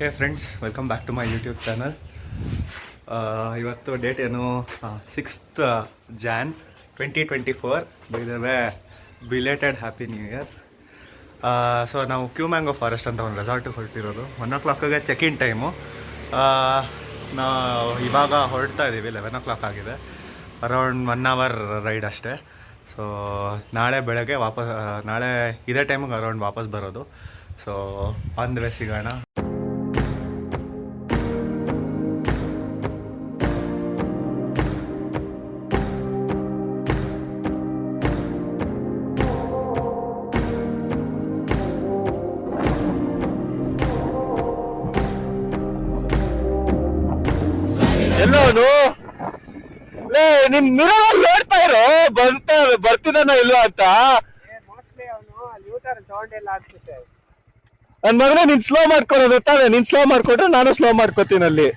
Hey friends, welcome back to my YouTube channel. ಇವತ್ತು date ಏನು 6th Jan 2024. By the way belated happy new year. So ನಾವು Q mango forest ಅಂತ ಒಂದು ರೆಸಾರ್ಟಿಗೆ ಹೊರಟಿರೋದು. 1 o'clock check in time. ನಾವು ಇವಾಗ ಹೊರಡ್ತಾ ಇದ್ದೀವಿ. 11 o'clock ಆಗಿದೆ. ಅರೌಂಡ್ 1 hour ರೈಡ್ ಅಷ್ಟೇ. ಸೊ ನಾಳೆ ಬೆಳಗ್ಗೆ ನಾಳೆ ಇದೇ ಟೈಮಿಗೆ ಅರೌಂಡ್ ವಾಪಸ್ ಬರೋದು. ಸೊ ಆನ್ ದ ವೇ ಸಿಗೋಣ. ಎಲ್ಲೋನು ನಿನ್ ಮಿರರ್ ನೋಡ್ತಾ ಇರೋ ಬರ್ತಿದಾನ ಇಲ್ವಾ ಅಂತ. ನನ್ ಮಗನೇ ನೀನ್ ಸ್ಲೋ ಮಾಡ್ಕೊಳೋದು ತಾನೆ. ನೀನ್ ಸ್ಲೋ ಮಾಡ್ಕೊಟ್ರೆ ನಾನು ಸ್ಲೋ ಮಾಡ್ಕೋತೀನಿ ಅಲ್ಲಿ.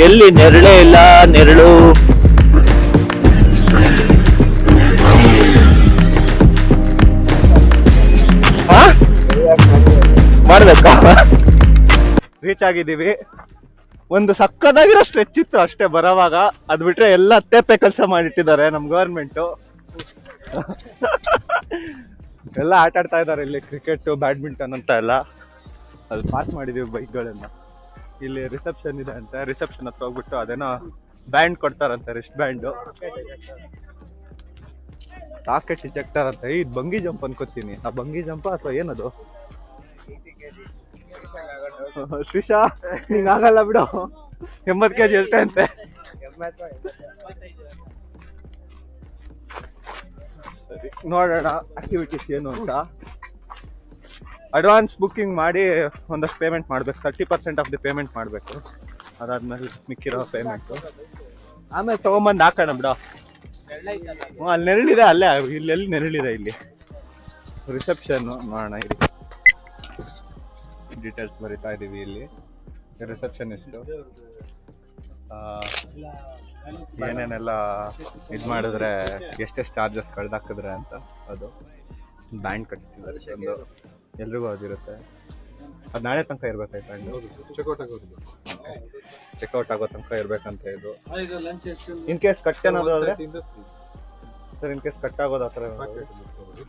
ಎಲ್ಲಿ ನೆರಳೇ ಇಲ್ಲ, ನೆರಳು ಮಾಡ್ಬೇಕಾ? ರೀಚ್ ಆಗಿದ್ದೀವಿ. ಒಂದು ಸಕ್ಕದಾಗಿರೋ ಸ್ಟ್ರೆಚ್ ಇತ್ತು ಅಷ್ಟೇ ಬರೋವಾಗ. ಅದ್ ಬಿಟ್ರೆ ಎಲ್ಲ ತೇಪೆ ಕೆಲಸ ಮಾಡಿಟ್ಟಿದ್ದಾರೆ ನಮ್ ಗವರ್ಮೆಂಟು. ಎಲ್ಲ ಆಟ ಆಡ್ತಾ ಇದಾರೆ ಇಲ್ಲಿ, ಕ್ರಿಕೆಟ್, ಬ್ಯಾಡ್ಮಿಂಟನ್ ಅಂತ ಎಲ್ಲ. ಅಲ್ಲಿ ಪಾರ್ಕ್ ಮಾಡಿದೀವಿ ಬೈಕ್ಗಳೆಲ್ಲ. ಇಲ್ಲಿ ರಿಸೆಪ್ಷನ್ ಇದೆ ಅಂತ. ರಿಸೆಪ್ಷನ್ ಹತ್ರ ಹೋಗ್ಬಿಟ್ಟು ಅದೇನೋ ಬ್ಯಾಂಡ್ ಕೊಡ್ತಾರಂತೆ, ರಿಸ್ಟ್ ಬ್ಯಾಂಡು. ರಾಕೆಟ್ ಇಜೆಕ್ಟರ್ ಅಂತ. ಇದು ಬಂಗಿ ಜಂಪ್ ಅನ್ಕೋತೀನಿ. ಆ ಬಂಗಿ ಜಂಪ್ ಅಥವಾ ಏನದು? ಶ್ರೀಶಾ ಹಿಂಗ ಆಗಲ್ಲ ಬಿಡು. 80 kg ಎಷ್ಟೇ ಅಂತೆ. ಸರಿ, ನೋಡೋಣ ಆಕ್ಟಿವಿಟೀಸ್ ಏನು ಅಂತ. ಅಡ್ವಾನ್ಸ್ ಬುಕ್ಕಿಂಗ್ ಮಾಡಿ ಒಂದಷ್ಟು ಪೇಮೆಂಟ್ ಮಾಡಬೇಕು. 30% ಆಫ್ ದಿ ಪೇಮೆಂಟ್ ಮಾಡಬೇಕು. ಅದಾದ್ಮೇಲೆ ಮಿಕ್ಕಿರೋ ಪೇಮೆಂಟು ಆಮೇಲೆ ತೊಗೊಂಬಂದು ಹಾಕೋಣ ಬಿಡ. ಅಲ್ಲಿ ನೆರಳಿದೆ, ಅಲ್ಲೇ ಇಲ್ಲೆಲ್ಲಿ ನೆರಳಿದೆ. ಇಲ್ಲಿ ರಿಸೆಪ್ಷನ್ನು ನೋಡೋಣ. ಇಲ್ಲಿ ಡೀಟೇಲ್ಸ್ ಬರಿತಾ ಇದ್ದೀವಿ. ಇಲ್ಲಿ ರಿಸೆಪ್ಷನಿಸ್ಟು ಏನೇನೆಲ್ಲ ಇದು ಮಾಡಿದ್ರೆ ಎಷ್ಟೆಷ್ಟು ಚಾರ್ಜಸ್ ಕಳೆದಾಕಿದ್ರೆ ಅಂತ. ಅದು ಬ್ಯಾಂಡ್ ಕಟ್ತಿದ್ದಾರೆ ಒಂದು. ಎಲ್ರಿಗೂ ಅದಿರುತ್ತೆ. ಅದು ನಾಳೆ ತನಕ ಇರ್ಬೇಕಾಯ್ತಾ? ಚೆಕ್ಔಟ್ ಆಗೋ ತನಕ ಇರ್ಬೇಕಂತ ಇದು. ಇನ್ ಕೇಸ್ ಕಟ್ ಏನಾದ್ರು ಆದ್ರೆ ಸರ್, ಇನ್ ಕೇಸ್ ಕಟ್ ಆಗೋದು ಆ ಥರ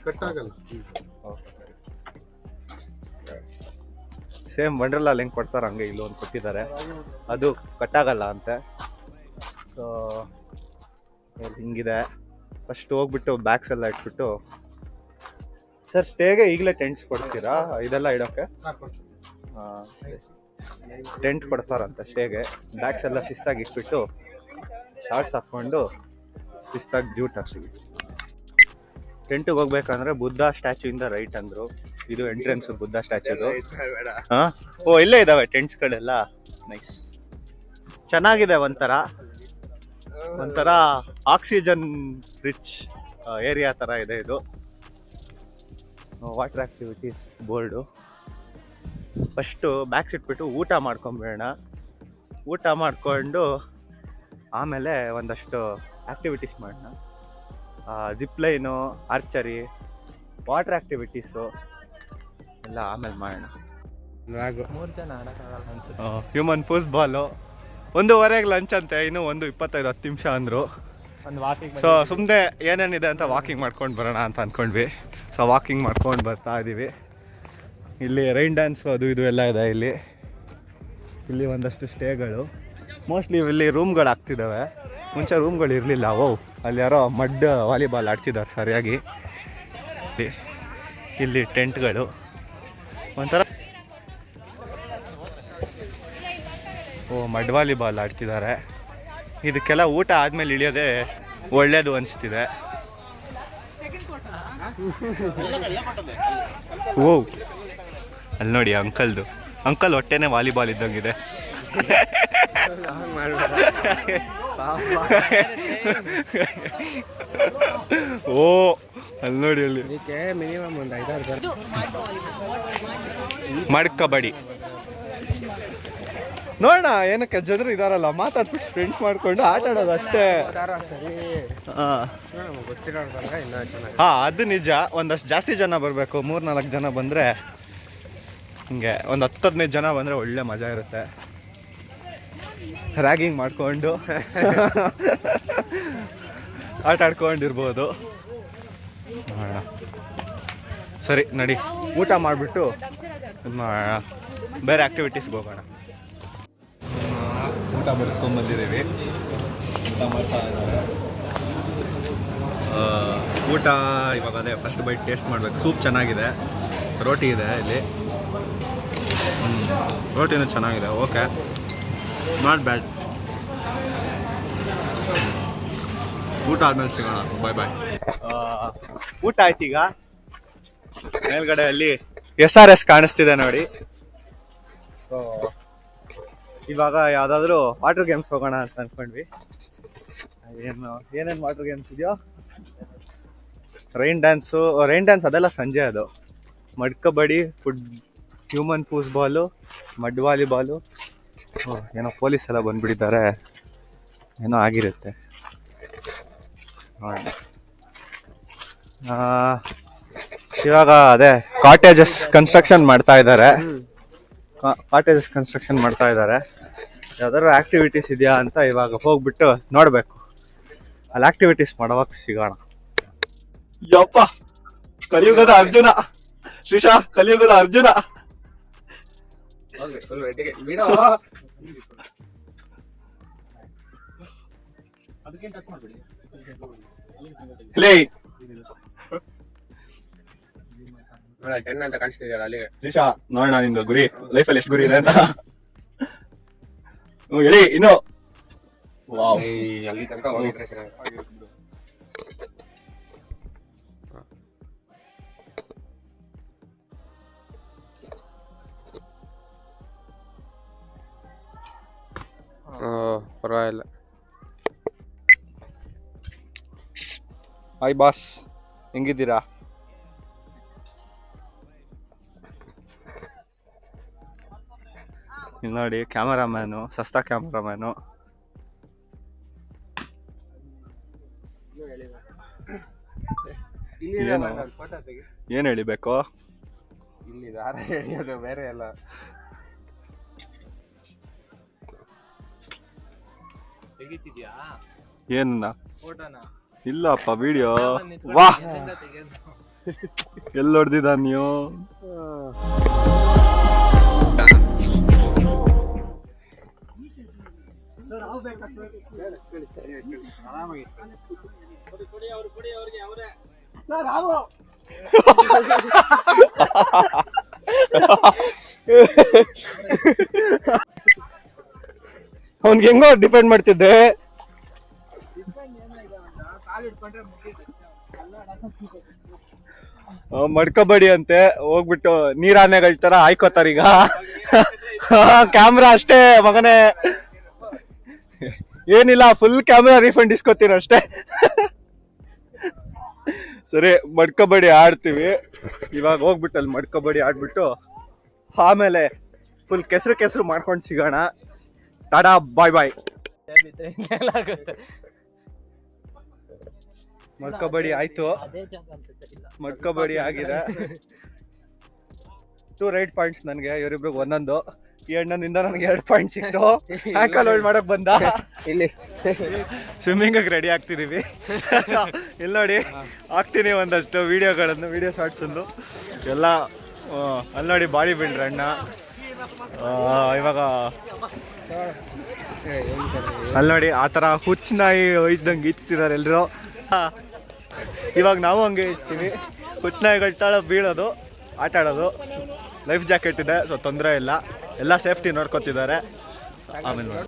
ಕಟ್ ಆಗಲ್ಲ. ಸೇಮ್ ವಂಡರ್ಲಾಲ್ ಹೆಂಗೆ ಕೊಡ್ತಾರೆ ಹಂಗೆ ಇಲ್ಲೂ ಒಂದು ಕೊಟ್ಟಿದ್ದಾರೆ. ಅದು ಕಟ್ ಆಗಲ್ಲ ಅಂತೆ. ಸೊ ಹಿಂಗಿದೆ. ಫಸ್ಟ್ ಹೋಗ್ಬಿಟ್ಟು ಬ್ಯಾಗ್ಸ್ ಎಲ್ಲ ಇಟ್ಬಿಟ್ಟು, ಸರ್ ಸ್ಟೇಗೆ ಈಗಲೇ ಟೆಂಟ್ಸ್ ಕೊಡ್ತೀರಾ? ಇದೆಲ್ಲ ಇಡೋಕ್ಕೆ ಟೆಂಟ್ ಕೊಡ್ತಾರಂತ ಸ್ಟೇಗೆ. ಬ್ಯಾಗ್ಸ್ ಎಲ್ಲ ಶಿಸ್ತಾಗಿ ಇಟ್ಬಿಟ್ಟು ಶಾರ್ಟ್ಸ್ ಹಾಕ್ಕೊಂಡು ಶಿಸ್ತಾಗಿ ಜೂಟ್ ಹಾಕ್ತೀವಿ. ಟೆಂಟಿಗೆ ಹೋಗ್ಬೇಕಂದ್ರೆ ಬುದ್ಧ ಸ್ಟ್ಯಾಚು ಇಂದ ರೈಟ್ ಅಂದರು. ಇದು ಎಂಟ್ರೆನ್ಸ್ ಬುದ್ಧ ಸ್ಟ್ಯಾಚುದು. ಓ, ಇಲ್ಲೇ ಇದಾವೆ ಟೆಂಟ್ಸ್ಗಳೆಲ್ಲ. ನೈಸ್, ಚೆನ್ನಾಗಿದೆ. ಒಂಥರ ಆಕ್ಸಿಜನ್ ರಿಚ್ ಏರಿಯಾ ಥರ ಇದೆ ಇದು. Water activities board. First bags ಇಟ್ಬಿಟ್ಟು ಊಟ ಮಾಡ್ಕೊಂಬೇಡ. ಊಟ ಮಾಡಿಕೊಂಡು ಆಮೇಲೆ ಒಂದಷ್ಟು ಆ್ಯಕ್ಟಿವಿಟೀಸ್ ಮಾಡೋಣ. ಜಿಪ್ಲೈನು, ಆರ್ಚರಿ, ವಾಟರ್ ಆ್ಯಕ್ಟಿವಿಟೀಸು ಎಲ್ಲ ಆಮೇಲೆ ಮಾಡೋಣ. 3 ಜನ ಆಡೋಕ್ಕಾಗಲ್ಲ ಅನ್ಸುತ್ತೆ. ಹ್ಯೂಮನ್ ಫುಟ್ಬಾಲು 1:15 ಲಂಚ್ ಅಂತೆ. ಇನ್ನು 1:25 ನಿಮಿಷ ಅಂದರು. ಸೊ ಸುಮ್ಮನೆ ಏನೇನಿದೆ ಅಂತ ವಾಕಿಂಗ್ ಮಾಡ್ಕೊಂಡು ಬರೋಣ ಅಂತ ಅಂದ್ಕೊಂಡ್ವಿ. ಸೊ ವಾಕಿಂಗ್ ಮಾಡ್ಕೊಂಡು ಬರ್ತಾ ಇದ್ದೀವಿ. ಇಲ್ಲಿ ರೈನ್ ಡ್ಯಾನ್ಸು ಅದು ಇದು ಎಲ್ಲ ಇದೆ ಇಲ್ಲಿ. ಇಲ್ಲಿ ಒಂದಷ್ಟು ಸ್ಟೇಗಳು. ಮೋಸ್ಟ್ಲಿ ಇಲ್ಲಿ ರೂಮ್ಗಳು ಆಗ್ತಿದ್ದಾವೆ. ಮುಂಚೆ ರೂಮ್ಗಳು ಇರಲಿಲ್ಲ. ಅಲ್ಲಿ ಯಾರೋ ಮಡ್ ವಾಲಿಬಾಲ್ ಆಡ್ತಿದ್ದಾರೆ ಸರಿಯಾಗಿ. ಇಲ್ಲಿ ಟೆಂಟ್ಗಳು ಒಂಥರ ಮಡ್ ವಾಲಿಬಾಲ್ ಆಡ್ತಿದ್ದಾರೆ. ಇದಕ್ಕೆಲ್ಲ ಊಟ ಆದಮೇಲೆ ಇಳಿಯೋದೇ ಒಳ್ಳೇದು ಅನಿಸ್ತಿದೆ. ಅಲ್ಲಿ ನೋಡಿ ಅಂಕಲ್ ಹೊಟ್ಟೆನೇ ವಾಲಿಬಾಲ್ ಇದ್ದಂಗಿದೆ. ಅಲ್ಲಿ ನೋಡಿ ಅಲ್ಲಿ ಮಿನಿಮಮ್ ಒಂದು 5-6 ಮಡ್ ಕಬಡ್ಡಿ ನೋಡೋಣ. ಏನಕ್ಕೆ ಜನರು ಇದಾರಲ್ಲ, ಮಾತಾಡ್ಬಿಟ್ಟು ಫ್ರೆಂಡ್ಸ್ ಮಾಡ್ಕೊಂಡು ಆಟ ಆಡೋದು ಅಷ್ಟೇ. ಅದು ನಿಜ. ಒಂದಷ್ಟು ಜಾಸ್ತಿ ಜನ ಬರಬೇಕು. 3-4 ಜನ ಬಂದರೆ ಹಿಂಗೆ ಒಂದು 10-15 ಜನ ಬಂದರೆ ಒಳ್ಳೆ ಮಜಾ ಇರುತ್ತೆ. ರ್ಯಾಗಿಂಗ್ ಮಾಡಿಕೊಂಡು ಆಟ ಆಡ್ಕೊಂಡಿರ್ಬೋದು. ನೋಡೋಣ. ಸರಿ ನಡಿ, ಊಟ ಮಾಡಿಬಿಟ್ಟು ಬೇರೆ ಆ್ಯಕ್ಟಿವಿಟೀಸ್ಗೆ ಹೋಗೋಣ. ಊಟ ಬಡಿಸ್ಕೊಂಡ್ಬಂದಿದ್ದೀವಿ. ಊಟ ಮಾಡ್ತಾ ಇದ್ದಾರೆ. ಊಟ ಇವಾಗ ಅದೇ ಫಸ್ಟ್ ಬೈಟ್ ಟೇಸ್ಟ್ ಮಾಡಬೇಕು. ಸೂಪ್ ಚೆನ್ನಾಗಿದೆ, ರೋಟಿ ಇದೆ ಇಲ್ಲಿ. ರೋಟಿನೂ ಚೆನ್ನಾಗಿದೆ. Okay, not bad. ಊಟ ಆದ್ಮೇಲೆ ಸಿಗೋಣ. ಬಾಯ್. ಊಟ ಆಯ್ತು. ಈಗ ಮೇಲ್ಗಡೆ ಅಲ್ಲಿ SRS ಕಾಣಿಸ್ತಿದೆ ನೋಡಿ. ಇವಾಗ ಯಾವುದಾದ್ರೂ ವಾಟರ್ ಗೇಮ್ಸ್ ಹೋಗೋಣ ಅಂತ ಅಂದ್ಕೊಂಡ್ವಿ. ಏನೇನು ವಾಟರ್ ಗೇಮ್ಸ್ ಇದೆಯೋ, ರೈನ್ ಡ್ಯಾನ್ಸ್ ಅದೆಲ್ಲ ಸಂಜೆ. ಅದು mud kabaddi, human foosball, mud volleyball. ಏನೋ ಪೊಲೀಸ್ ಎಲ್ಲ ಬಂದ್ಬಿಟ್ಟಿದ್ದಾರೆ, ಏನೋ ಆಗಿರುತ್ತೆ. ಇವಾಗ ಅದೇ ಕಾಟೇಜಸ್ ಕನ್ಸ್ಟ್ರಕ್ಷನ್ ಮಾಡ್ತಾ ಇದ್ದಾರೆ. ಯಾವ್ದಾದ್ರು ಆಕ್ಟಿವಿಟೀಸ್ ಇದೆಯಾ ಅಂತ ಇವಾಗ ಹೋಗ್ಬಿಟ್ಟು ನೋಡ್ಬೇಕು. ಅಲ್ಲಿ ಆಕ್ಟಿವಿಟೀಸ್ ಮಾಡೋವಾಗ ಸಿಗೋಣ. ಯಪ್ಪ, ಕಲಿಯುಗದ ಅರ್ಜುನ ಶ್ರೀಶಾ, ಕಲಿಯುಗದ ಅರ್ಜುನ. ಶ್ರೀಶಾ, ನೋಡೋಣ ನಿಂದು ಗುರಿ ಲೈಫಲ್ಲಿ ಎಷ್ಟು ಗುರಿ ಇದೆ ಅಂತ ಹೇಳಿ. ಇನ್ನು ಅಲ್ಲಿ ತನಕ ಪರವಾಗಿಲ್ಲ. ಹಾಯ್ ಬಾಸ್, ಹೆಂಗಿದ್ದೀರಾ? ಇಲ್ಲಿ ನೋಡಿ, ಕ್ಯಾಮರಾಮ್ಯಾನು, ಸಸ್ತಾ ಕ್ಯಾಮರಾಮ್ಯಾನು. ಏನು ಹೇಳಿಬೇಕು? ಇಲ್ಲಿ ದಾರ ಎಳೆಯೋದು ಬೇರೆ ಎಲ್ಲ. ಏನ? ಇಲ್ಲಪ್ಪ, ವಿಡಿಯೋ. ವಾಹ್, ಎಲ್ಲಿ ಹೊಡೆದಿದ್ದ ನೀವು? ಅವನ್ಗೆ ಹೆಂಗೋ ಡಿಪೆಂಡ್ ಮಾಡ್ತಿದ್ದೆ. ಮಡ್ಕಬಡಿ ಅಂತೆ, ಹೋಗ್ಬಿಟ್ಟು ನೀರಾನೆಗಳ ತರ ಆಯ್ಕೋತಾರೀಗ. ಕ್ಯಾಮ್ರಾ ಅಷ್ಟೇ ಮಗನೇ, ಏನಿಲ್ಲ, ಫುಲ್ ಕ್ಯಾಮ್ರಾ ರೀಫಂಡ್ ಇಸ್ಕೊತೀನಿ ಅಷ್ಟೇ. ಸರಿ, ಮಡ್ಕಬಡಿ ಆಡ್ತೀವಿ ಇವಾಗ. ಹೋಗ್ಬಿಟ್ಟು ಅಲ್ಲಿ ಮಡ್ಕಬಡಿ ಆಡ್ಬಿಟ್ಟು ಆಮೇಲೆ ಫುಲ್ ಕೆಸರು ಮಾಡ್ಕೊಂಡು ಸಿಗೋಣ. ಟಾಡಾ, ಬಾಯ್. ಮಡ್ಕಬಡಿ ಆಯ್ತು, ಮಡ್ಕಬಡಿ ಆಗಿದೆ. 2 ರೈಟ್ ಪಾಯಿಂಟ್ಸ್ ನನಗೆ, ಇವರಿಬ್ರಿಗೆ ಒಂದೊಂದು. ಈ ಅಣ್ಣನಿಂದ ನನಗೆ 2 ಪಾಯಿಂಟ್ ಸಿಕ್ತು. ಆಂಕಲ್ ಹೋಲ್ಡ್ ಮಾಡಕ್ ಬಂದ. ಇಲ್ಲಿ ಸ್ವಿಮ್ಮಿಂಗ್ ರೆಡಿ ಆಗ್ತಿದೀವಿ. ಇಲ್ಲಿ ನೋಡಿ, ಹಾಕ್ತೀನಿ ಒಂದಷ್ಟು ವಿಡಿಯೋ ಶಾರ್ಟ್ಸ್ ಎಲ್ಲ. ಅಲ್ಲಿ ನೋಡಿ, ಬಾಡಿ ಬಿಲ್ಡರ್ ಅಣ್ಣ. ಇವಾಗ ಅಲ್ಲಿ ನೋಡಿ ಆ ಥರ ಹುಚ್ಚ ನಾಯಿ ಒಯ್ದಂಗೆ ಇಚ್ತಿದ್ದಾರೆ ಎಲ್ಲರೂ. ಇವಾಗ ನಾವು ಹಂಗೆ ಇಚ್ತೀವಿ. ಹುಚ್ಚ ನಾಯಿಗಳ ತಾಳ ಬೀಳೋದು, ಆಟ ಆಡೋದು. ಲೈಫ್ ಜಾಕೆಟ್ ಇದೆ, ಸೊ ತೊಂದರೆ ಇಲ್ಲ, ಎಲ್ಲ ಸೇಫ್ಟಿ ನೋಡ್ಕೊತಿದ್ದಾರೆ. ಆಮೇಲೆ ನೋಡಿ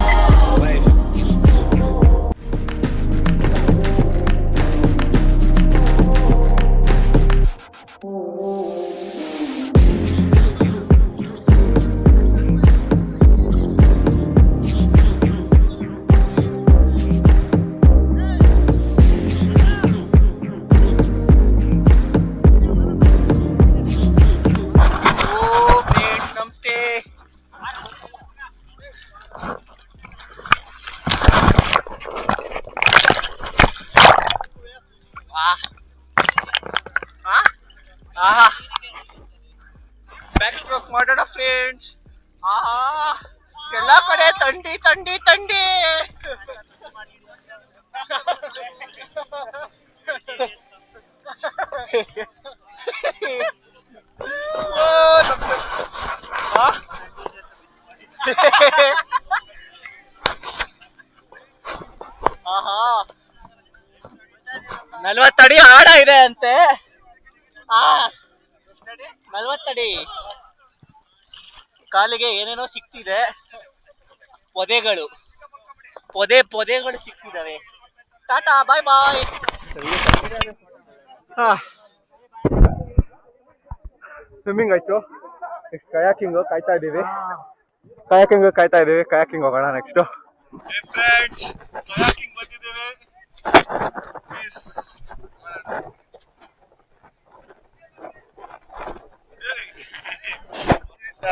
ಬ್ಯಾಕ್ ಸ್ಟ್ರೋಕ್ ಮಾಡೋಣ ಫ್ರೆಂಡ್ಸ್. ಎಲ್ಲ ಕಡೆ ತಂಡಿ ತಂಡಿ ತಂಡಿ. ನಲ್ವತ್ತಡಿ ಆಡ ಇದೆ ಅಂತೆ. 40 ಅಡಿ. ಕಾಲಿಗೆ ಏನೇನೋ ಸಿಕ್ತಿದೆ, ಪೊದೆಗಳು ಸಿಕ್ತಿದಾವೆ. ಟಾಟಾ ಬಾಯ್ ಬಾಯ್. ಸ್ವಿಮ್ಮಿಂಗ್ ಆಯ್ತು, ನೆಕ್ಸ್ಟ್ ಕಯಾಕಿಂಗ್ ಕಾಯ್ತಾ ಇದೀವಿ. ಕಯಾಕಿಂಗ್ ಹೋಗೋಣ ನೆಕ್ಸ್ಟ್. ಕಯಾಕಿಂಗ್ ಬಂದಿದ್ದೇವೆ.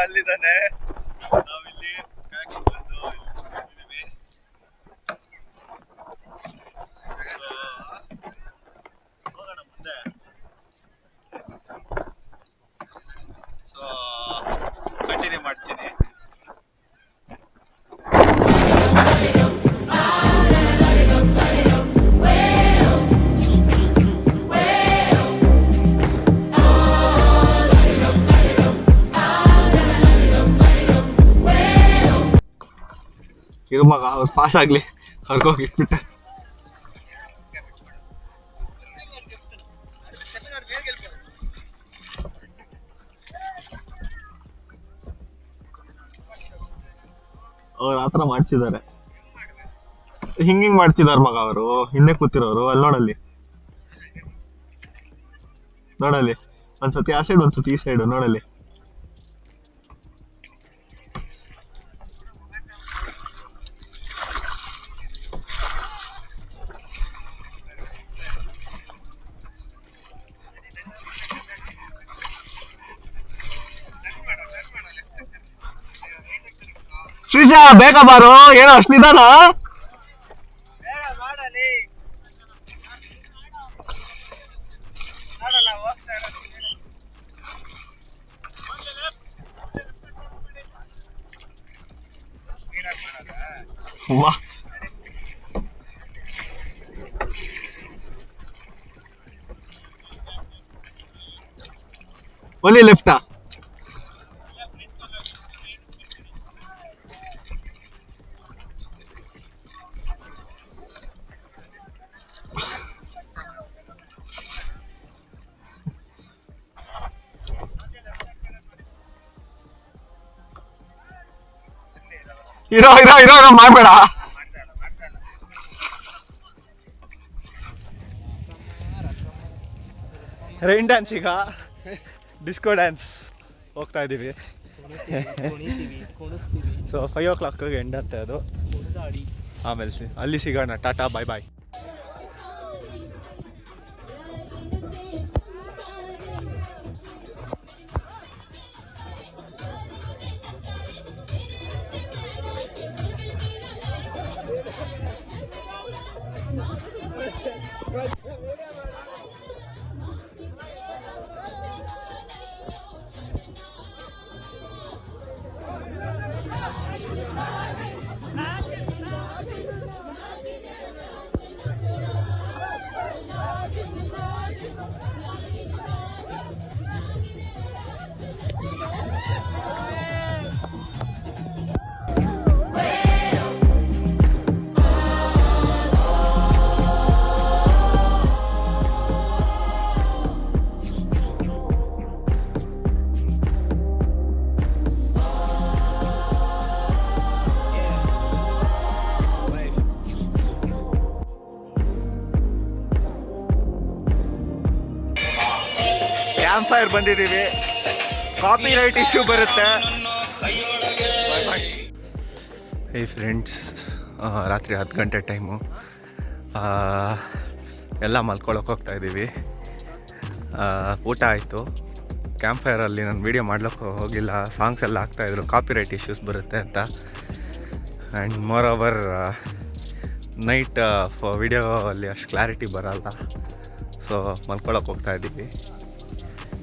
ಅಲ್ಲಿದ್ದಾನೆ, ನಾವಿಲ್ಲಿ ಕಯಾಕಿಂಗ್ ಬಂದು ಇದ್ದೀವಿ. ಹೋಗೋಣ ಮುಂದೆ. ಸೊ ಕಂಟಿನ್ಯೂ ಮಾಡ್ತೀನಿ. ಇರು ಮಗ, ಅವ್ರು ಪಾಸ್ ಆಗ್ಲಿ, ಅವ್ರಿಗೋಗಿ ಇಟ್ಬಿಟ್ಟೆ. ಅವ್ರು ಆತರ ಮಾಡ್ತಿದ್ದಾರೆ, ಹಿಂಗಿಂಗ್ ಮಾಡ್ತಿದಾರ ಮಗ. ಅವರು ಹಿಂದೆ ಕೂತಿರೋರು ಅಲ್ಲಿ ನೋಡಲ್ಲಿ ಒಂದ್ಸತಿ ಆ ಸೈಡ್ ಒಂದ್ಸತಿ ಈ ಸೈಡ್ ನೋಡಲ್ಲಿ. ಶ್ರೀಶಾ ಬೇಗ ಬಾರೋ, ಏನೋ ಅಷ್ಟು ನಿಧಾನ. ಒಲಿ ಲೆಫ್ಟಾ? ಇರೋ ಮಾಡ್ಬೇಡ. ರೈನ್ ಡ್ಯಾನ್ಸ್, ಈಗ ಡಿಸ್ಕೋ ಡ್ಯಾನ್ಸ್ ಹೋಗ್ತಾ ಇದ್ದೀವಿ. ಸೊ 5 o'clock ಎಂಡ್ ಅಂತ ಅದು. ಆಮೇಲೆ ಅಲ್ಲಿ ಸಿಗೋಣ. Tata bye bye. Campfire ಬಂದಿದ್ದೀವಿ. ಕಾಪಿ ರೈಟ್ ಇಶ್ಯೂ ಬರುತ್ತೆ. ಹೇ ಫ್ರೆಂಡ್ಸ್, ರಾತ್ರಿ 10 ಗಂಟೆ ಟೈಮು. ಎಲ್ಲ ಮಲ್ಕೊಳಕ್ಕೆ ಹೋಗ್ತಾ ಇದ್ದೀವಿ. ಊಟ ಆಯಿತು. ಕ್ಯಾಂಪ್ ಫೈರಲ್ಲಿ ನಾನು ವೀಡಿಯೋ ಮಾಡ್ಲಿಕ್ಕೆ ಹೋಗಿಲ್ಲ. ಸಾಂಗ್ಸ್ ಎಲ್ಲ ಹಾಕ್ತಾಯಿದ್ರು, ಕಾಪಿ ರೈಟ್ ಇಶ್ಯೂಸ್ ಬರುತ್ತೆ ಅಂತ. And more over night video ಅಲ್ಲಿ ಅಷ್ಟು ಕ್ಲಾರಿಟಿ ಬರಲ್ಲ. ಸೊ ಮಲ್ಕೊಳಕ್ಕೆ ಹೋಗ್ತಾ ಇದ್ದೀವಿ.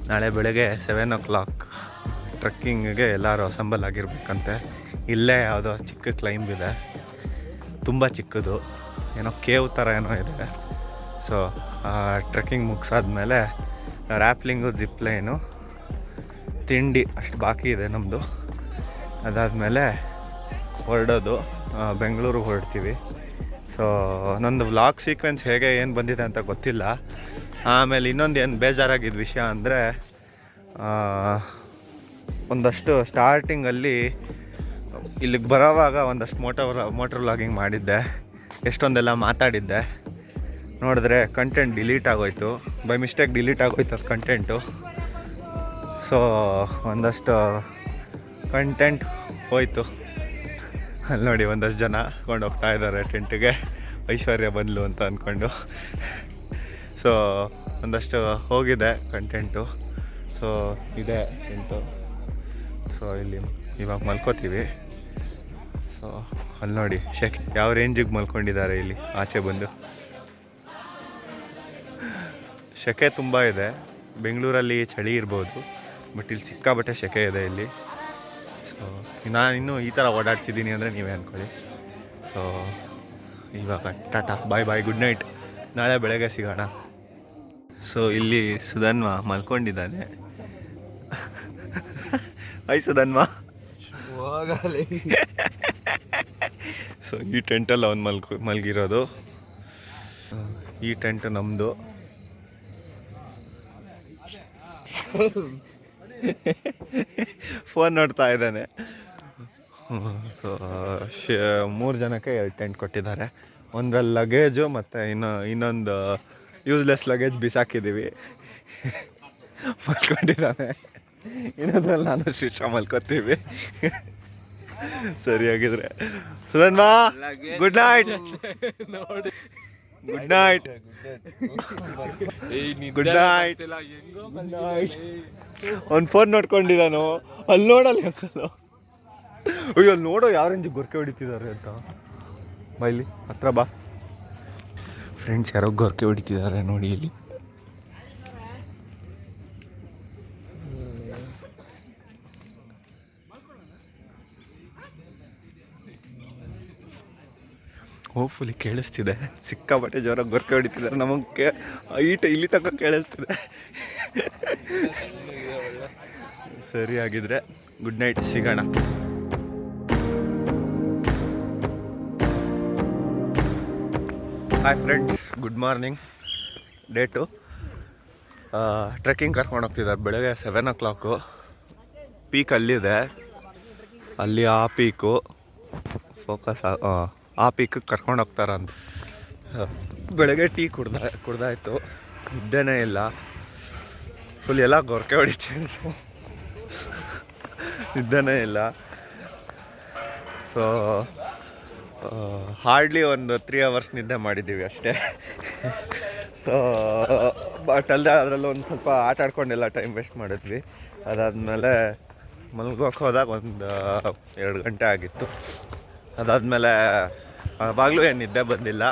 ನಾಳೆ ಬೆಳಗ್ಗೆ 7 o'clock ಟ್ರೆಕ್ಕಿಂಗಿಗೆ ಎಲ್ಲರೂ ಅಸೆಂಬಲ್ ಆಗಿರ್ಬೇಕಂತೆ. ಇಲ್ಲೇ ಯಾವುದೋ ಚಿಕ್ಕ ಕ್ಲೈಂಬ್ ಇದೆ, ತುಂಬ ಚಿಕ್ಕದು, ಏನೋ ಕೇವ್ ಥರ ಏನೋ ಇದೆ. ಸೊ ಟ್ರೆಕ್ಕಿಂಗ್ ಮುಗಿಸಾದ್ಮೇಲೆ ರ್ಯಾಪ್ಲಿಂಗು, ಜಿಪ್ಲೈನು, ತಿಂಡಿ ಅಷ್ಟು ಬಾಕಿ ಇದೆ ನಮ್ಮದು. ಅದಾದಮೇಲೆ ಹೊರಡೋದು, ಬೆಂಗಳೂರಿಗೆ ಹೊರಡ್ತೀವಿ. ಸೊ ನಂದು ವ್ಲಾಗ್ ಸೀಕ್ವೆನ್ಸ್ ಹೇಗೆ ಏನು ಬಂದಿದೆ ಅಂತ ಗೊತ್ತಿಲ್ಲ. ಆಮೇಲೆ ಇನ್ನೊಂದು ಏನು ಬೇಜಾರಾಗಿದ್ದ ವಿಷಯ ಅಂದರೆ, ಒಂದಷ್ಟು ಸ್ಟಾರ್ಟಿಂಗಲ್ಲಿ ಇಲ್ಲಿಗೆ ಬರೋವಾಗ ಒಂದಷ್ಟು ಮೋಟರ್ ವ್ಲಾಗಿಂಗ್ ಮಾಡಿದ್ದೆ, ಎಷ್ಟೊಂದೆಲ್ಲ ಮಾತಾಡಿದ್ದೆ. ನೋಡಿದ್ರೆ ಕಂಟೆಂಟ್ ಡಿಲೀಟ್ ಆಗೋಯ್ತು, ಬೈ ಮಿಸ್ಟೇಕ್ ಡಿಲೀಟ್ ಆಗೋಯ್ತು ಅದು ಕಂಟೆಂಟು. ಸೊ ಒಂದಷ್ಟು ಕಂಟೆಂಟ್ ಹೋಯ್ತು. ಅಲ್ಲಿ ನೋಡಿ ಒಂದಷ್ಟು ಜನ ಕೊಂಡು ಹೋಗ್ತಾ ಇದ್ದಾರೆ ಟೆಂಟಿಗೆ, ಐಶ್ವರ್ಯ ಬಂದ್ಲು ಅಂತ ಅಂದ್ಕೊಂಡು. ಸೊ ಒಂದಷ್ಟು ಹೋಗಿದೆ ಕಂಟೆಂಟು. ಸೊ ಇದೆ ಟೆಂಟು. ಸೊ ಇಲ್ಲಿ ಇವಾಗ ಮಲ್ಕೋತೀವಿ. ಸೊ ಅಲ್ಲಿ ನೋಡಿ ಯಾವ ರೇಂಜಿಗೆ ಮಲ್ಕೊಂಡಿದ್ದಾರೆ ಇಲ್ಲಿ ಆಚೆ ಬಂದು. ಸೆಕೆ ತುಂಬ ಇದೆ. ಬೆಂಗಳೂರಲ್ಲಿ ಚಳಿ ಇರ್ಬೋದು, ಬಟ್ ಇಲ್ಲಿ ಸಿಕ್ಕಾಬಟ್ಟೆ ಸೆಕೆ ಇದೆ ಇಲ್ಲಿ. ಸೊ ನಾನು ಇನ್ನೂ ಈ ಥರ ಓಡಾಡ್ತಿದ್ದೀನಿ ಅಂದರೆ ನೀವೇ ಅಂದ್ಕೊಳ್ಳಿ. ಸೊ ಇವಾಗ ಟಾಟಾ, ಬಾಯ್ ಬಾಯ್, ಗುಡ್ ನೈಟ್. ನಾಳೆ ಬೆಳಗ್ಗೆ ಸಿಗೋಣ. ಸೊ ಇಲ್ಲಿ ಸುಧನ್ವ ಮಲ್ಕೊಂಡಿದ್ದಾನೆ. ಹಾಯ್ ಸುಧನ್ವ. ಸೊ ಈ ಟೆಂಟಲ್ಲಿ ಅವ್ನು ಮಲಗಿರೋದು. ಈ ಟೆಂಟ್ ನಮ್ಮದು. ಫೋನ್ ನೋಡ್ತಾ ಇದ್ದಾನೆ. ಸೊ 3 ಜನಕ್ಕೆ 2 ಟೆಂಟ್ ಕೊಟ್ಟಿದ್ದಾರೆ. ಒಂದರಲ್ಲಿ ಲಗೇಜು ಮತ್ತು ಇನ್ನೊಂದು ಯೂಸ್ಲೆಸ್ ಲಗೇಜ್ ಬಿಸಾಕಿದ್ದೀವಿ. ಮಲ್ಕೊಂಡಿದ್ದಾನೆ. ಇನ್ನೊಂದ್ರಲ್ಲಿ ನಾನು ಶಿಕ್ಷ ಮಲ್ಕೋತೀವಿ. ಸರಿಯಾಗಿದ್ರೆ Sudhanva, good night. Good night. Good night. Good night. ಅವ್ನು ಫೋನ್ ನೋಡ್ಕೊಂಡಿದ್ದಾನು. ಅಲ್ಲಿ ನೋಡಲ್ಲ ಅಂಕಲು. ಅಯ್ಯೋ ಅಲ್ಲಿ ನೋಡೋ ಯಾವ ರೇಂಜಿಗೆ ಗೊರಕೆ ಹೊಡಿತಿದ್ದಾರೆ ಅಂತ. ಬಾ ಇಲ್ಲಿ ಹತ್ರ ಬಾ. ಫ್ರೆಂಡ್ಸ್ ಯಾರೋ ಗೊರಕೆ ಹೊಡಿತಿದ್ದಾರೆ ನೋಡಿ ಇಲ್ಲಿ. ಹೋಪ್ಫುಲಿ ಕೇಳಿಸ್ತಿದೆ. ಸಿಕ್ಕಾಬಟ್ಟೆ ಜೋರಾಗಿ ಗೊರಕೆ ಹೊಡಿತಿದ್ದಾರೆ. ನಮಗೆ ಇಲ್ಲಿ ತನಕ ಕೇಳಿಸ್ತಿದೆ. ಸರಿ ಆಗಿದ್ರೆ ಗುಡ್ ನೈಟ್, ಸಿಗೋಣ. Hi friends, good morning. Day 2 trekking ಕರ್ಕೊಂಡು ಹೋಗ್ತಿದ್ದಾರೆ. ಬೆಳಗ್ಗೆ 7 o'clock. ಪೀಕ್ ಅಲ್ಲಿದೆ, ಅಲ್ಲಿ ಆ ಪೀಕು ಫೋಕಸ್, ಆ ಪೀಕಿಗೆ ಕರ್ಕೊಂಡು ಹೋಗ್ತಾರಂತ. ಬೆಳಗ್ಗೆ ಟೀ ಕುಡ್ದಾಯ್ತು. ನಿದ್ದೆನೇ ಇಲ್ಲ. ಫುಲ್ ಎಲ್ಲ ಗೊರಕೆ ಹೊಡಿತಿದ್ರು. ನಿದ್ದೆನೇ ಇಲ್ಲ. ಸೊ ಹಾರ್ಡ್ಲಿ ಒಂದು 3 hours ನಿದ್ದೆ ಮಾಡಿದ್ದೀವಿ ಅಷ್ಟೇ. ಸೊ ಬಟ್ ಅಲ್ಲದೆ ಅದರಲ್ಲೂ ಒಂದು ಸ್ವಲ್ಪ ಆಟ ಆಡ್ಕೊಂಡೆಲ್ಲ ಟೈಮ್ ವೇಸ್ಟ್ ಮಾಡಿದ್ವಿ. ಅದಾದಮೇಲೆ ಮಲ್ಗೋಕೆ ಹೋದಾಗ ಒಂದು 2 ಗಂಟೆ ಆಗಿತ್ತು. ಅದಾದಮೇಲೆ ಆವಾಗಲೂ ಏನು ನಿದ್ದೆ ಬಂದಿಲ್ಲ.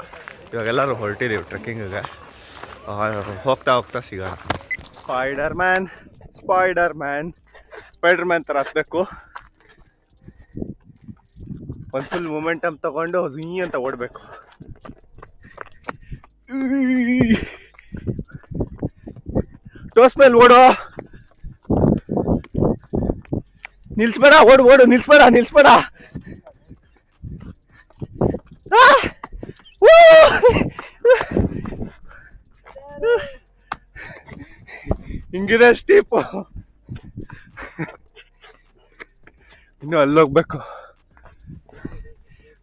ಇವಾಗೆಲ್ಲರೂ ಹೊರಟಿದ್ದೀವಿ ಟ್ರೆಕ್ಕಿಂಗಿಗೆ. ಹೋಗ್ತಾ ಸಿಗೋಣ. ಸ್ಪೈಡರ್ ಮ್ಯಾನ್ ಥರ ಹತ್ಬೇಕು. ಒಂದು ಫುಲ್ ಮೊಮೆಂಟಮ್ ತಗೊಂಡು ಝೀ ಅಂತ ಓಡಬೇಕು. ಟೋಸ್ ಮೇಲೆ ಓಡೋ, ನಿಲ್ಸ್ಬೇಡ. ಓಡು, ನಿಲ್ಸ್ಬೇಡ. ಹಿಂಗಿದೆ ಸ್ಟೀಪು. ಇನ್ನು ಅಲ್ಲೋಗ್ಬೇಕು.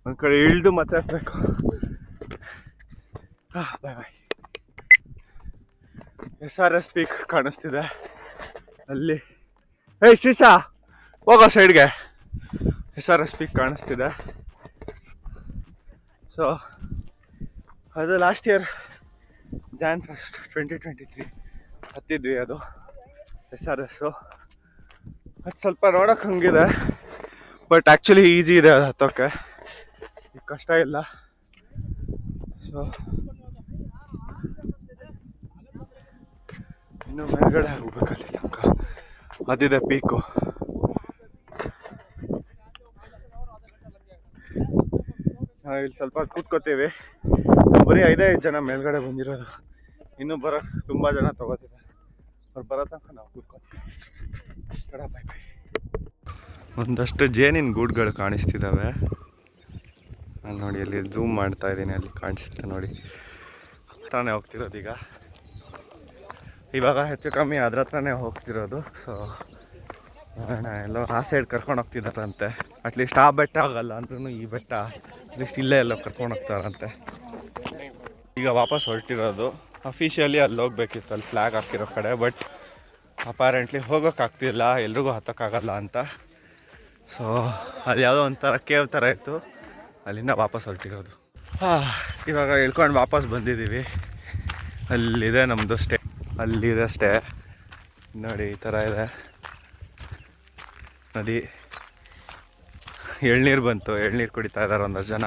ಒಂದು ಕಡೆ ಇಳಿದು ಮತ್ತೆ ಹತ್ಬೇಕು. ಬಾಯ್. SRS ಪೀಕ್ ಕಾಣಿಸ್ತಿದೆ. ಅಲ್ಲಿ ಏಯ್ ಶ್ರೀಶಾ ಹೋಗೋ ಸೈಡ್ಗೆ SRS ಪೀಕ್ ಕಾಣಿಸ್ತಿದೆ. ಸೊ ಅದು ಲಾಸ್ಟ್ ಇಯರ್ Jan 1st 2023 ಹತ್ತಿದ್ವಿ. ಅದು SRS ಅದು ಸ್ವಲ್ಪ ನೋಡೋಕೆ ಹಂಗಿದೆ, ಬಟ್ ಆ್ಯಕ್ಚುಲಿ ಈಸಿ ಇದೆ ಅದು ಹತ್ತೋಕ್ಕೆ, ಕಷ್ಟ ಇಲ್ಲ. ಸೊ ಇನ್ನು ಮೇಲ್ಗಡೆ ಹೋಗ್ಬೇಕಲ್ಲಿ ತನಕ, ಅದಿದೆ ಪೀಕು. ನಾವು ಇಲ್ಲಿ ಸ್ವಲ್ಪ ಕೂತ್ಕೋತೀವಿ. ಬರೀ 5 ಜನ ಮೇಲ್ಗಡೆ ಬಂದಿರೋದು, ಇನ್ನೂ ಬರೋಕ್ಕೆ ತುಂಬ ಜನ ತಗೋತಿದ್ದಾರೆ. ಅವ್ರು ಬರೋ ತನಕ ನಾವು ಕೂತ್ಕೋತೀವಿ. ಬಾಯ್ ಬಾಯ್. ಒಂದಷ್ಟು ಜೇನಿನ ಗೂಡುಗಳು ಕಾಣಿಸ್ತಿದ್ದಾವೆ ಅಲ್ಲಿ ನೋಡಿ. ಅಲ್ಲಿ ಝೂಮ್ ಮಾಡ್ತಾ ಇದ್ದೀನಿ, ಅಲ್ಲಿ ಕಾಣಿಸುತ್ತೆ ನೋಡಿ. ಹತ್ರನೇ ಹೋಗ್ತಿರೋದು ಇವಾಗ ಹೆಚ್ಚು ಕಮ್ಮಿ ಅದ್ರ ಹತ್ರನೇ ಹೋಗ್ತಿರೋದು. ಸೊ ಎಲ್ಲೋ ಆ ಸೈಡ್ ಕರ್ಕೊಂಡು ಹೋಗ್ತಿದ್ದಾರಂತೆ. ಅಟ್ಲೀಸ್ಟ್ ಆ ಬೆಟ್ಟ ಆಗಲ್ಲ ಅಂದ್ರೂ ಈ ಬೆಟ್ಟ ಅಟ್ಲೀಸ್ಟ್ ಇಲ್ಲೇ ಎಲ್ಲೋ ಕರ್ಕೊಂಡು ಹೋಗ್ತಾರಂತೆ. ಈಗ ವಾಪಸ್ ಹೊರಟಿರೋದು. ಅಫಿಷಿಯಲಿ ಅಲ್ಲಿ ಹೋಗ್ಬೇಕಿತ್ತು, ಅಲ್ಲಿ ಫ್ಲ್ಯಾಗ್ ಹಾಕಿರೋ ಕಡೆ. ಬಟ್ ಅಪಾರೆಂಟ್ಲಿ ಹೋಗೋಕ್ಕಾಗ್ತಿಲ್ಲ, ಎಲ್ರಿಗೂ ಹತ್ತೋಕ್ಕಾಗಲ್ಲ ಅಂತ. ಸೊ ಅಲ್ಲಿ ಯಾವುದೋ ಒಂಥರ ಕೇವ್ ಥರ ಇತ್ತು, ಅಲ್ಲಿಂದ ವಾಪಸ್ ಹೊರಟಿರೋದು. ಇವಾಗ ಇಳ್ಕೊಂಡು ವಾಪಸ್ ಬಂದಿದ್ದೀವಿ. ಅಲ್ಲಿದೆ ನಮ್ಮದು ಸ್ಟೇ, ಅಲ್ಲಿದೆ ಸ್ಟೇ ನೋಡಿ. ಈ ಥರ ಇದೆ ನದಿ. ಎಳ್ನೀರು ಬಂತು, ಎಳ್ನೀರು ಕುಡಿತಾ ಇದ್ದಾರೆ ಒಂದಷ್ಟು ಜನ.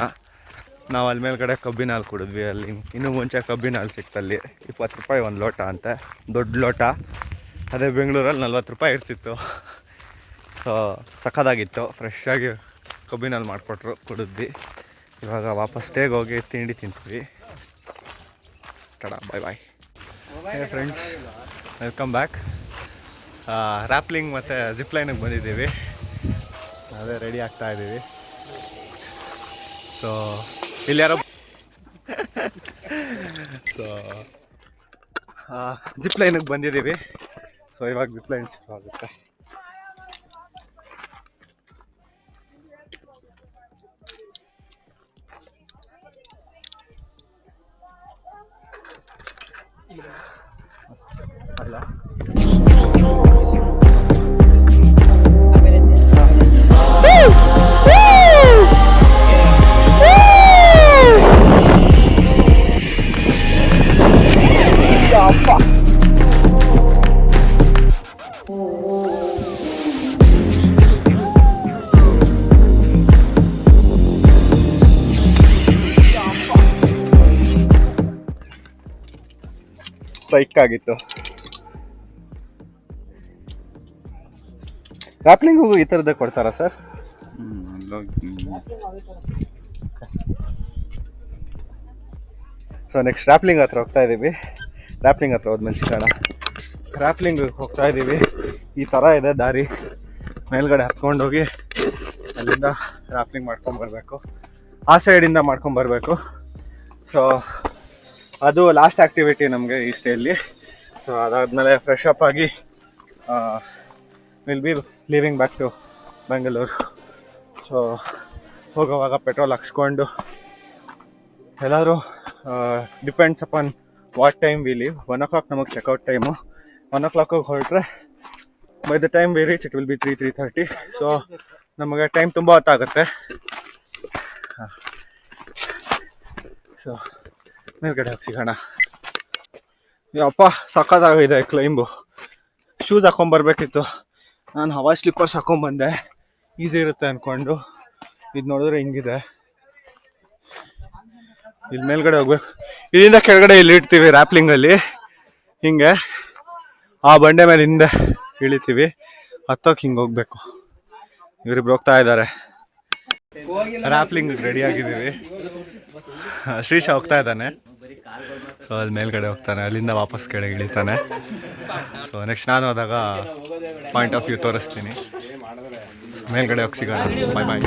ನಾವು ಅಲ್ಲಿ ಮೇಲ್ಗಡೆ ಕಬ್ಬಿನ ಹಾಲು ಕುಡಿದ್ವಿ. ಅಲ್ಲಿ ಇನ್ನೂ ಮುಂಚೆ ಕಬ್ಬಿನ ಹಾಲು ಸಿಕ್ತಲ್ಲಿ 20 ರೂಪಾಯಿ ಒಂದು ಲೋಟ ಅಂತೆ, ದೊಡ್ಡ ಲೋಟ. ಅದೇ ಬೆಂಗಳೂರಲ್ಲಿ 40 ರೂಪಾಯಿ ಇರ್ತಿತ್ತು. ಸೊ ಸಖತ್ತಾಗಿತ್ತು, ಫ್ರೆಶ್ಶಾಗಿ ಕಬ್ಬಿನ ಹಾಲು ಮಾಡಿಕೊಟ್ರು, ಕುಡಿದ್ವಿ. ಇವಾಗ ವಾಪಸ್ ಸ್ಟೇಗೆ ಹೋಗಿ ತಿಂಡಿ ತಿಂತೀವಿ. Bye bye. Hey friends, welcome back. Rappelling ಮತ್ತು ಜಿಪ್ಲೈನಿಗೆ ಬಂದಿದ್ದೀವಿ. ಅದೇ ರೆಡಿ ಆಗ್ತಾ ಇದ್ದೀವಿ. ಸೊ ಇಲ್ಲಿ ಯಾರೋ ಸೊ ಜಿಪ್ಲೈನಿಗೆ ಬಂದಿದ್ದೀವಿ. ಸೊ ಇವಾಗ ಜಿಪ್ಲೈನ್ ಶುರು ಆಗುತ್ತೆ. ಅಲ್ಲ ಸ್ಟ್ರೈಕ್ ಆಗಿತ್ತು. ರ್ಯಾಪ್ಲಿಂಗು ಈ ಥರದ್ದೇ ಕೊಡ್ತಾರಾ ಸರ್? ಸೊ ನೆಕ್ಸ್ಟ್ ರ್ಯಾಪ್ಲಿಂಗ್ ಹತ್ರ ಹೋಗ್ತಾ ಇದ್ದೀವಿ. ರ್ಯಾಪ್ಲಿಂಗ್ ಹತ್ರ ಹೋದ್ಮೇಲೆ ಸಿಗೋಣ. ರ್ಯಾಪ್ಲಿಂಗ್ ಹೋಗ್ತಾ ಇದ್ದೀವಿ. ಈ ಥರ ಇದೆ ದಾರಿ, ಮೇಲ್ಗಡೆ ಹತ್ಕೊಂಡೋಗಿ ಅಲ್ಲಿಂದ ರ್ಯಾಪ್ಲಿಂಗ್ ಮಾಡ್ಕೊಂಬರ್ಬೇಕು. ಆ ಸೈಡಿಂದ ಮಾಡ್ಕೊಂಬರ್ಬೇಕು. ಸೊ ಅದು ಲಾಸ್ಟ್ ಆ್ಯಕ್ಟಿವಿಟಿ ನಮಗೆ ಈ ಸ್ಟೇಯಲ್ಲಿ. ಸೊ ಅದಾದಮೇಲೆ ಫ್ರೆಶ್ ಅಪ್ ಆಗಿ will be leaving back to Bengaluru. So ಹೋಗೋವಾಗ ಪೆಟ್ರೋಲ್ ಹಾಕ್ಸ್ಕೊಂಡು ಎಲ್ಲಾದರೂ depends upon what time we leave. 1 o'clock ನಮಗೆ ಚೆಕ್ಔಟ್ ಟೈಮು. 1 o'clock ಹೊರಟ್ರೆ by the time we reach it will be 3:30. So ನಮಗೆ ಟೈಮ್ ತುಂಬ ಹೊತ್ತಾಗುತ್ತೆ. ಸೊ ಮೇಲ್ಗಡೆ ಹೋಗಿ ಸಿಗೋಣ. ಅಪ್ಪ ಸಖತ್ತಾಗಿದೆ ಕ್ಲೈಂಬು. ಶೂಸ್ ಹಾಕೊಂಬರ್ಬೇಕಿತ್ತು, ನಾನು ಹವಾ ಸ್ಲಿಪ್ಪರ್ಸ್ ಹಾಕೊಂಬಂದೆ, ಈಸಿ ಇರುತ್ತೆ ಅಂದ್ಕೊಂಡು. ಇದು ನೋಡಿದ್ರೆ ಹಿಂಗಿದೆ. ಇಲ್ಲಿ ಮೇಲ್ಗಡೆ ಹೋಗ್ಬೇಕು, ಇಲ್ಲಿಂದ ಕೆಳಗಡೆ ಇಲ್ಲಿ ಇಡ್ತೀವಿ ರ್ಯಾಪ್ಲಿಂಗಲ್ಲಿ. ಹಿಂಗೆ ಆ ಬಂಡೆ ಮೇಲೆ ಹಿಂದೆ ಇಳಿತೀವಿ, ಹತ್ತೋಕೆ ಹಿಂಗೆ ಹೋಗ್ಬೇಕು. ಇವರಿಬ್ರು ಹೋಗ್ತಾ ಇದ್ದಾರೆ. ರ್ಯಾಪ್ಲಿಂಗ್ ರೆಡಿ ಆಗಿದ್ದೀವಿ. ಶ್ರೀಶಾ ಹೋಗ್ತಾ ಇದ್ದಾನೆ. ಸೊ ಅಲ್ಲಿ ಮೇಲ್ಗಡೆ ಹೋಗ್ತಾನೆ, ಅಲ್ಲಿಂದ ವಾಪಸ್ ಕೆಳಗೆ ಇಳಿತಾನೆ. ಸೊ ನೆಕ್ಸ್ಟ್ ನಾನು ಹೋದಾಗ ಪಾಯಿಂಟ್ ಆಫ್ ವ್ಯೂ ತೋರಿಸ್ತೀನಿ. ಮೇಲ್ಗಡೆ ಹೋಗಿ ಸಿಗೋಣ. ಬಾಯ್ ಬಾಯ್.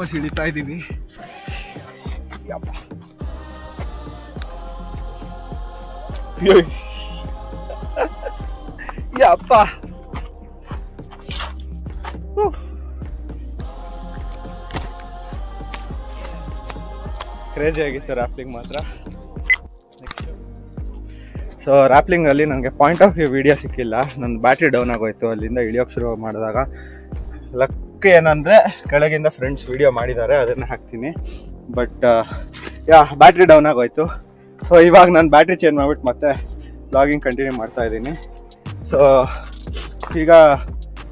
ಮೆಟ್ರೋಸ್ ಇಳಿತಾ ಇದ್ದೀವಿ. ಯಪ್ಪ. ಯಪ್ಪ ಕ್ರೇಜಿ ಆಗಿತ್ತು ರ್ಯಾಪ್ಲಿಂಗ್ ಮಾತ್ರ. ಸೊ ರ್ಯಾಪ್ಲಿಂಗಲ್ಲಿ ನನಗೆ ಪಾಯಿಂಟ್ ಆಫ್ ವ್ಯೂ ವಿಡಿಯೋ ಸಿಕ್ಕಿಲ್ಲ, ನನ್ನ ಬ್ಯಾಟ್ರಿ ಡೌನ್ ಆಗೋಯ್ತು ಅಲ್ಲಿಂದ ಇಳಿಯೋಕ್ಕೆ ಶುರು ಮಾಡಿದಾಗ. ಲಕ್ ಏನಂದರೆ ಕೆಳಗಿಂದ ಫ್ರೆಂಡ್ಸ್ ವಿಡಿಯೋ ಮಾಡಿದ್ದಾರೆ, ಅದನ್ನು ಹಾಕ್ತೀನಿ. ಬಟ್ ಬ್ಯಾಟ್ರಿ ಡೌನ್ ಆಗೋಯ್ತು. ಸೊ ಇವಾಗ ನಾನು ಬ್ಯಾಟ್ರಿ ಚೇಂಜ್ ಮಾಡಿಬಿಟ್ಟು ಮತ್ತೆ ಬ್ಲಾಗಿಂಗ್ ಕಂಟಿನ್ಯೂ ಮಾಡ್ತಾ ಇದ್ದೀನಿ. ಸೊ ಈಗ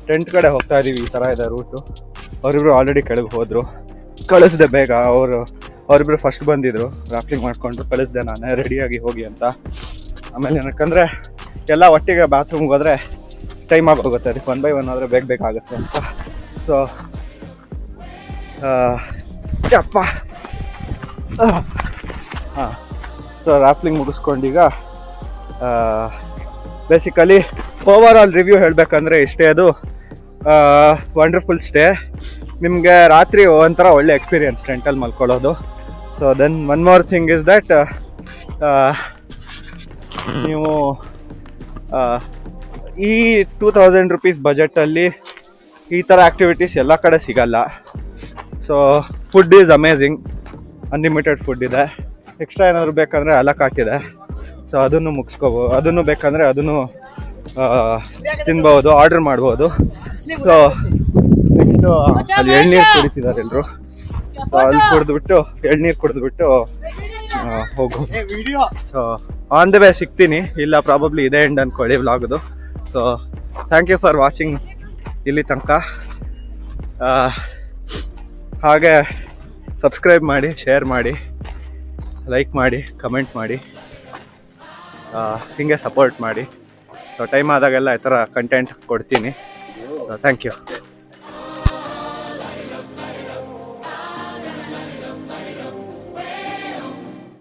ಟೆಂಟ್ ಕಡೆ ಹೋಗ್ತಾ ಇದ್ದೀವಿ. ಈ ಥರ ಇದೆ ರೂಟು. ಅವರಿಬ್ರು ಆಲ್ರೆಡಿ ಕೆಳಗೆ ಹೋದರು, ಕಳಿಸ್ದೆ ಬೇಗ. ಅವರಿಬ್ರು ಫಸ್ಟ್ ಬಂದಿದ್ರು, ರ್ಯಾಪ್ಲಿಂಗ್ ಮಾಡಿಕೊಂಡು ಕಳಿಸ್ದೆ ನಾನೇ ರೆಡಿಯಾಗಿ ಹೋಗಿ ಅಂತ. ಆಮೇಲೆ ಏನಕ್ಕಂದರೆ ಎಲ್ಲ ಒಟ್ಟಿಗೆ ಬಾತ್ರೂಮ್ಗೆ ಹೋದರೆ ಟೈಮ್ ಆಗೋಗುತ್ತೆ, ಅದಕ್ಕೆ 1 by 1 ಆದರೆ ಬೇಗ ಆಗುತ್ತೆ ಅಂತ. ಸೊ ಯಪ್ಪ ಹಾಂ. ಸೊ ರ್ಯಾಪ್ಲಿಂಗ್ ಮುಗಿಸ್ಕೊಂಡೀಗ ಬೇಸಿಕಲಿ ಓವರ್ ಆಲ್ ರಿವ್ಯೂ ಹೇಳಬೇಕಂದ್ರೆ ಇಷ್ಟೇ. ಅದು ವಂಡರ್ಫುಲ್ ಸ್ಟೇ. ನಿಮಗೆ ರಾತ್ರಿ ಒಂಥರ ಒಳ್ಳೆ ಎಕ್ಸ್ಪೀರಿಯನ್ಸ್ ಟೆಂಟಲ್ಲಿ ಮಲ್ಕೊಳ್ಳೋದು. So then one more thing is that ನೀವು ಈ 2000 rupees ಬಜೆಟಲ್ಲಿ ಈ ಥರ ಆ್ಯಕ್ಟಿವಿಟೀಸ್ ಎಲ್ಲ ಕಡೆ ಸಿಗಲ್ಲ. So food is amazing, unlimited food ಇದೆ. ಎಕ್ಸ್ಟ್ರಾ ಏನಾದರೂ ಬೇಕಂದರೆ ಅಲಕಾಟ್ ಇದೆ, ಸೊ ಅದನ್ನು ಮುಗಿಸ್ಕೋಬೋದು. ಅದನ್ನು ಬೇಕಂದರೆ ಅದನ್ನು ತಿನ್ಬೋದು, ಆರ್ಡರ್ ಮಾಡ್ಬೋದು. ಸೊ ನೆಕ್ಸ್ಟು ಅಲ್ಲಿ ಎಳ್ನೀರು ಕುಡಿತಿದ್ದಾರೆ ಎಲ್ಲರೂ. ಸೊ ಅಲ್ಲಿ ಕುಡಿದ್ಬಿಟ್ಟು ಎಳ್ನೀರು ಕುಡಿದ್ಬಿಟ್ಟು ಹೋಗು. ಸೊ ಆನ್ ದ ವೇ ಸಿಗ್ತೀನಿ, ಇಲ್ಲ ಪ್ರಾಬಬ್ಲಿ ಇದೇ ಎಂಡ್ ಅಂದ್ಕೊಳ್ಳಿ ವ್ಲಾಗ್ದು. So thank you for watching ಇಲ್ಲಿ ತನಕ. ಹಾಗೆ ಸಬ್ಸ್ಕ್ರೈಬ್ ಮಾಡಿ, ಶೇರ್ ಮಾಡಿ, ಲೈಕ್ ಮಾಡಿ, ಕಮೆಂಟ್ ಮಾಡಿ, ಹೀಗೆ ಸಪೋರ್ಟ್ ಮಾಡಿ. ಸೊ ಟೈಮ್ ಆದಾಗೆಲ್ಲ ಈ ಥರ ಕಂಟೆಂಟ್ ಕೊಡ್ತೀನಿ. So thank you.